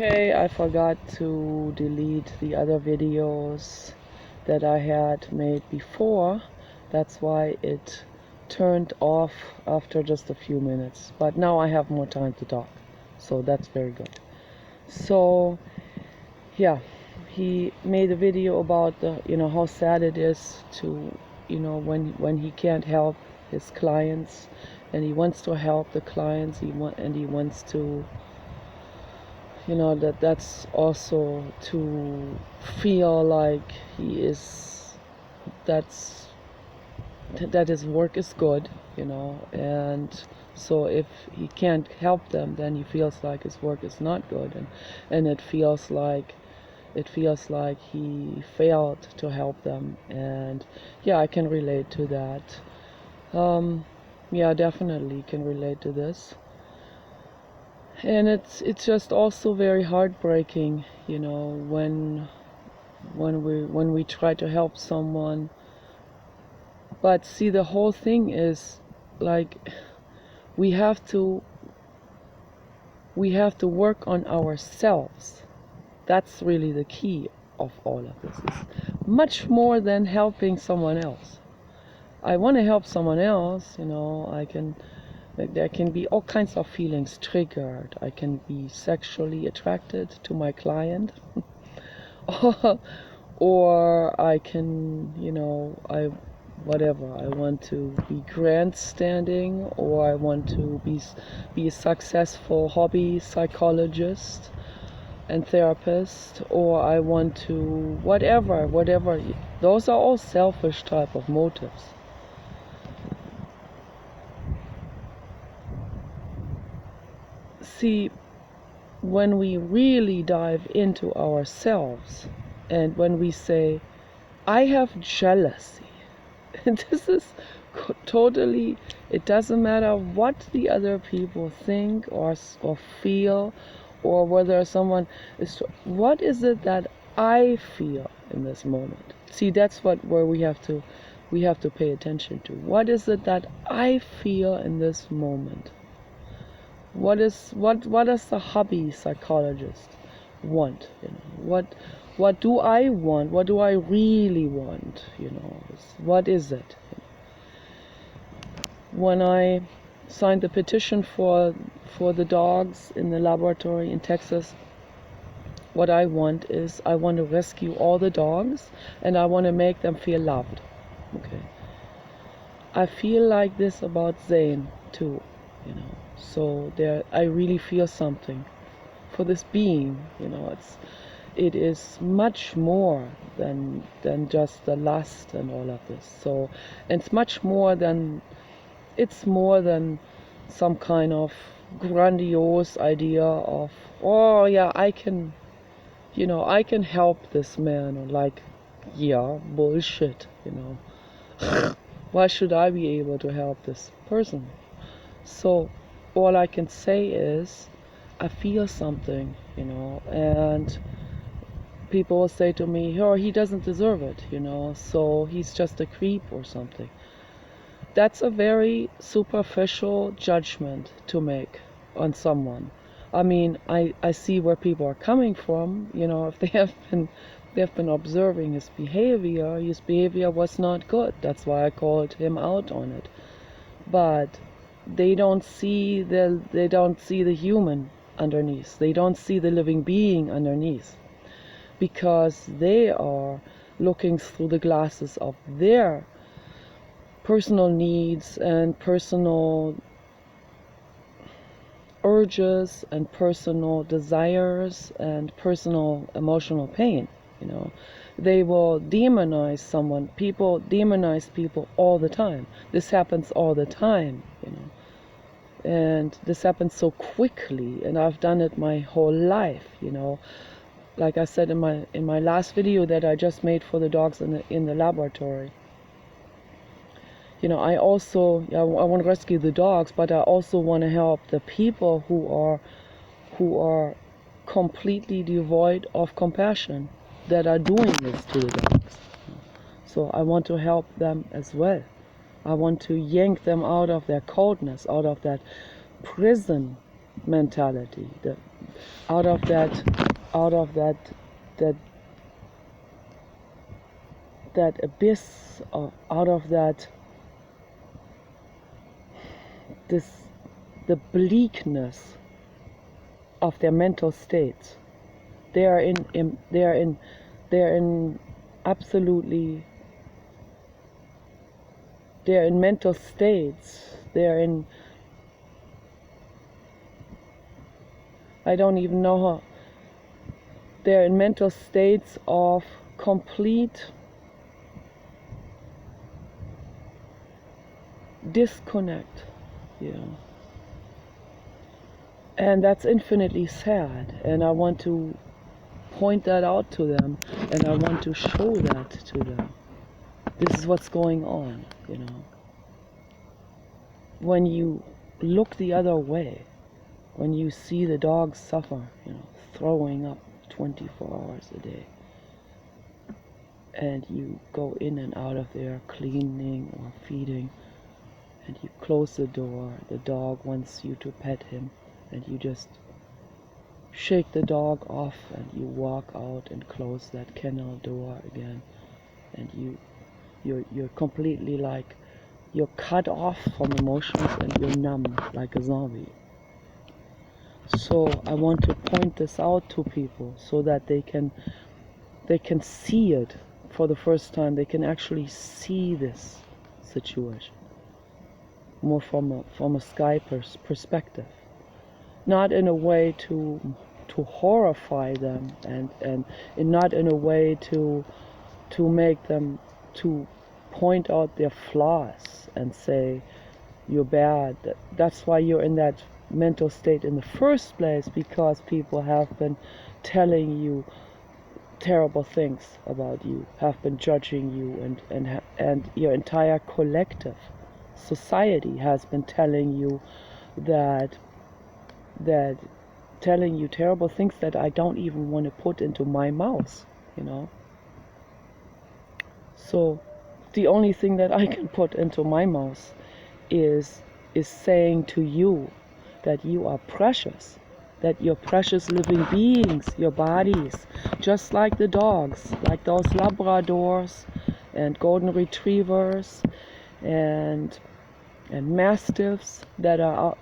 Okay, I forgot to delete the other videos that I had made before. That's why it turned off after just a few minutes. But now I have more time to talk, so that's very good. So, yeah, he made a video about how sad it is to, when he can't help his clients, and he wants to help the clients. He wants to, that's also to feel like that's that his work is good, and so if he can't help them, then he feels like his work is not good, and it feels like he failed to help them. And yeah, I can relate to that. Yeah, definitely can relate to this. And it's just also very heartbreaking, when we try to help someone. But see, the whole thing is like we have to work on ourselves. That's really the key of all of this. It's much more than helping someone else. I want to help someone else, there can be all kinds of feelings triggered. I can be sexually attracted to my client, or I can, whatever. I want to be grandstanding, or I want to be a successful hobby psychologist and therapist, or I want to whatever. Those are all selfish type of motives. See, when we really dive into ourselves, and when we say, I have jealousy, and this is totally, it doesn't matter what the other people think or feel, or whether someone is, what is it that I feel in this moment? See, that's where we have to pay attention to. What is it that I feel in this moment? What does the hobby psychologist want? What do I want? What do I really want? What is it? When I signed the petition for the dogs in the laboratory in Texas, what I want is, I want to rescue all the dogs, and I want to make them feel loved. Okay. I feel like this about Zane too, So I really feel something for this being. It is much more than just the lust and all of this. So it's much more than, it's more than some kind of grandiose idea of, oh yeah, I can help this man, or like, yeah, bullshit. Why should I be able to help this person? So all I can say is, I feel something, and people will say to me, oh, he doesn't deserve it, so he's just a creep or something. That's a very superficial judgment to make on someone. I mean, I see where people are coming from, if they've been observing his behavior was not good. That's why I called him out on it. But they don't see the human underneath. They don't see the living being underneath, because they are looking through the glasses of their personal needs and personal urges and personal desires and personal emotional pain. They will demonize someone. People demonize people all the time. This happens all the time, and this happens so quickly, and I've done it my whole life. Like I said in my last video that I just made for the dogs in the laboratory, I also, I want to rescue the dogs, but I also want to help the people who are completely devoid of compassion, that are doing this to the dogs. So I want to help them as well. I want to yank them out of their coldness, out of that prison mentality, out of that that abyss, or out of that the bleakness of their mental states. They are absolutely, they're in mental states. I don't even know how. They're in mental states of complete disconnect, and that's infinitely sad, and I want to point that out to them, and I want to show that to them. This is what's going on, when you look the other way, when you see the dogs suffer, throwing up 24 hours a day, and you go in and out of there cleaning or feeding, and you close the door, the dog wants you to pet him, and you just shake the dog off, and you walk out and close that kennel door again, and you're completely like, you're cut off from emotions, and you're numb like a zombie. So I want to point this out to people so that they can see it for the first time. They can actually see this situation more from a sky perspective, not in a way to horrify them, and not in a way to make them, to point out their flaws and say you're bad. That's why you're in that mental state in the first place, because people have been telling you terrible things about you, have been judging you, and your entire collective society has been telling you telling you terrible things that I don't even want to put into my mouth, So the only thing that I can put into my mouth is saying to you that you are precious, that you're precious living beings, your bodies, just like the dogs, like those Labradors and Golden Retrievers and Mastiffs that are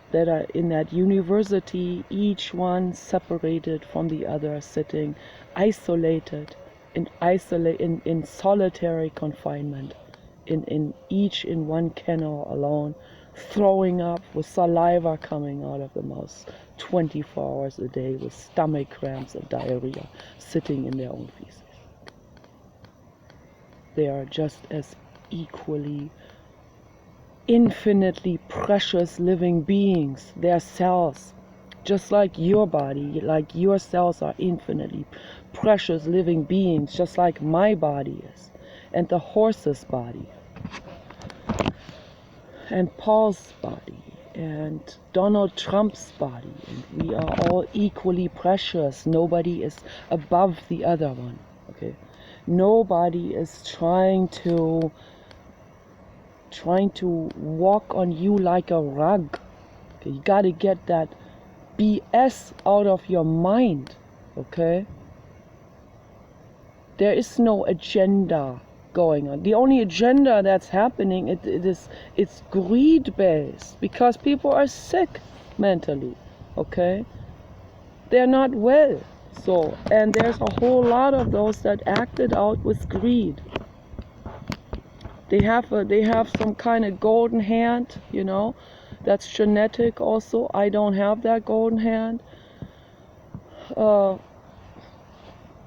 in that university, each one separated from the other, sitting isolated, in solitary confinement, in one kennel alone, throwing up with saliva coming out of the mouth 24 hours a day, with stomach cramps and diarrhea, sitting in their own feces. They are just as equally infinitely precious living beings. Their cells, just like your body, like your cells are infinitely precious living beings, just like my body is, and the horse's body, and Paul's body, and Donald Trump's body, and we are all equally precious. Nobody is above the other one, okay? Nobody is trying to walk on you like a rug. Okay? You gotta get that BS out of your mind, okay? There is no agenda going on. The only agenda that's happening, it's greed based, because people are sick mentally, okay? They're not well. So, and there's a whole lot of those that acted out with greed. They have some kind of golden hand, that's genetic also. I don't have that golden hand.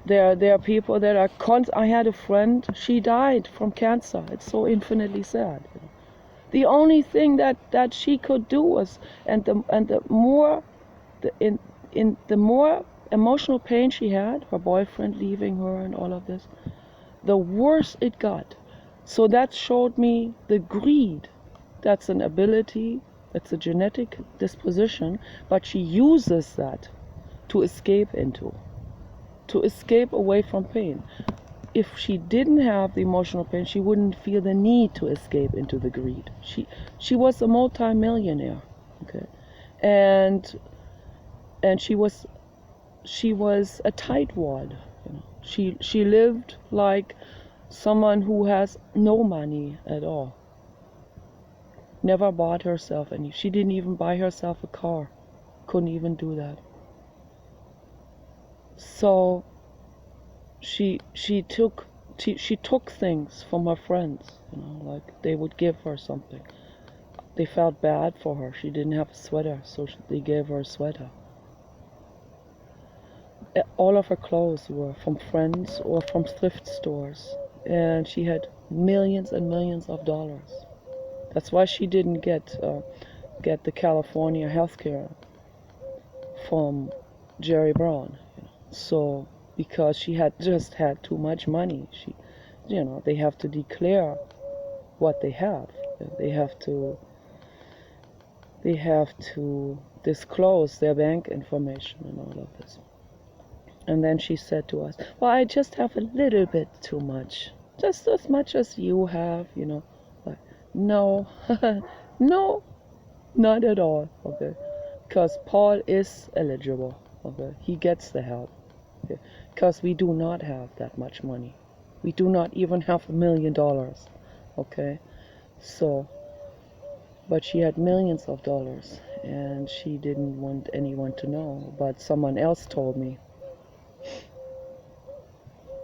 There are people that are I had a friend, she died from cancer. It's so infinitely sad. The only thing that she could do was, the more emotional pain she had, her boyfriend leaving her and all of this, the worse it got. So that showed me the greed. That's an ability, it's a genetic disposition, but she uses that to escape away from pain. If she didn't have the emotional pain, she wouldn't feel the need to escape into the greed. She was a multi-millionaire, okay, and she was she was a tightwad. She lived like someone who has no money at all. Never bought herself any. She didn't even buy herself a car. Couldn't even do that. So she took things from her friends, like they would give her something. They felt bad for her. She didn't have a sweater, so they gave her a sweater. All of her clothes were from friends or from thrift stores, and she had millions and millions of dollars. That's why she didn't get the California health care from Jerry Brown. So because she had just had too much money, they have to declare what they have. They have to disclose their bank information and all of this. And then she said to us, well, I just have a little bit too much. Just as much as you have, Like, no, no, not at all, okay? Because Paul is eligible, okay? He gets the help, okay? Because we do not have that much money. We do not even have $1 million, okay? So, but she had millions of dollars, and she didn't want anyone to know, but someone else told me.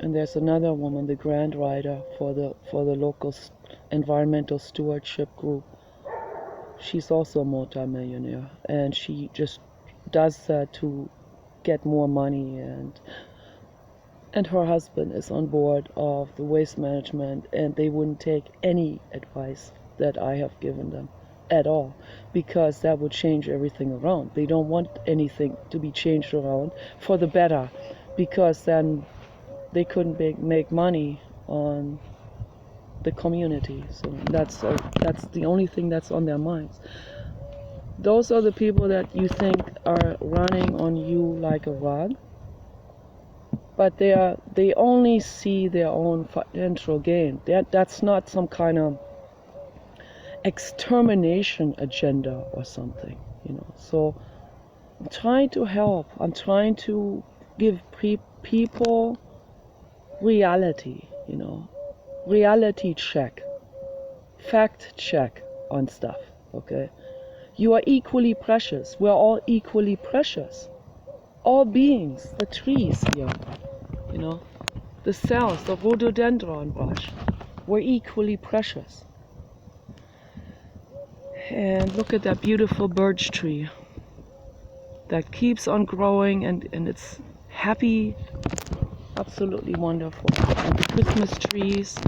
And there's another woman, the grant writer for the local environmental stewardship group. She's also a multimillionaire, and she just does that to get more money, and her husband is on board of the waste management, and they wouldn't take any advice that I have given them at all, because that would change everything around. They don't want anything to be changed around for the better, because then they couldn't make money on the community. So that's the only thing that's on their minds. Those are the people that you think are running on you like a rug, but they only see their own financial gain. That's not some kind of extermination agenda or something, So I'm trying to help. I'm trying to give people reality, reality check, fact check on stuff, okay? You are equally precious. We're all equally precious. All beings, the trees here, the cells, the rhododendron brush, we're equally precious. And look at that beautiful birch tree that keeps on growing, and it's happy. Absolutely wonderful. And the Christmas trees,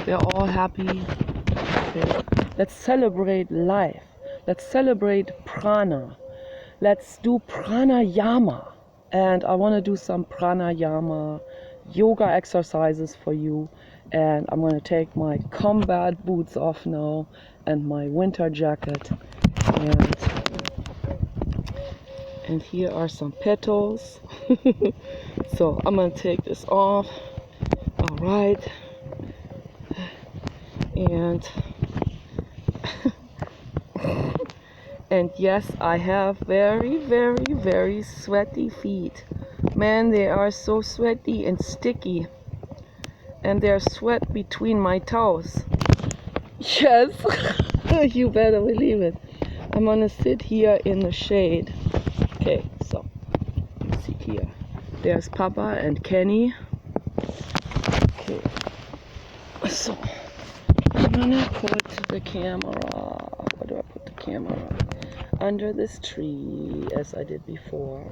they're all happy. Okay. Let's celebrate life. Let's celebrate prana. Let's do pranayama. And I want to do some pranayama yoga exercises for you. And I'm going to take my combat boots off now and my winter jacket. And here are some petals. So I'm gonna take this off. All right. And and yes, I have very, very, very sweaty feet. Man, they are so sweaty and sticky. And there's sweat between my toes. Yes, you better believe it. I'm gonna sit here in the shade. Okay, so you see here. There's Papa and Kenny. Okay, so I'm gonna put the camera, where do I put the camera? Under this tree, as I did before.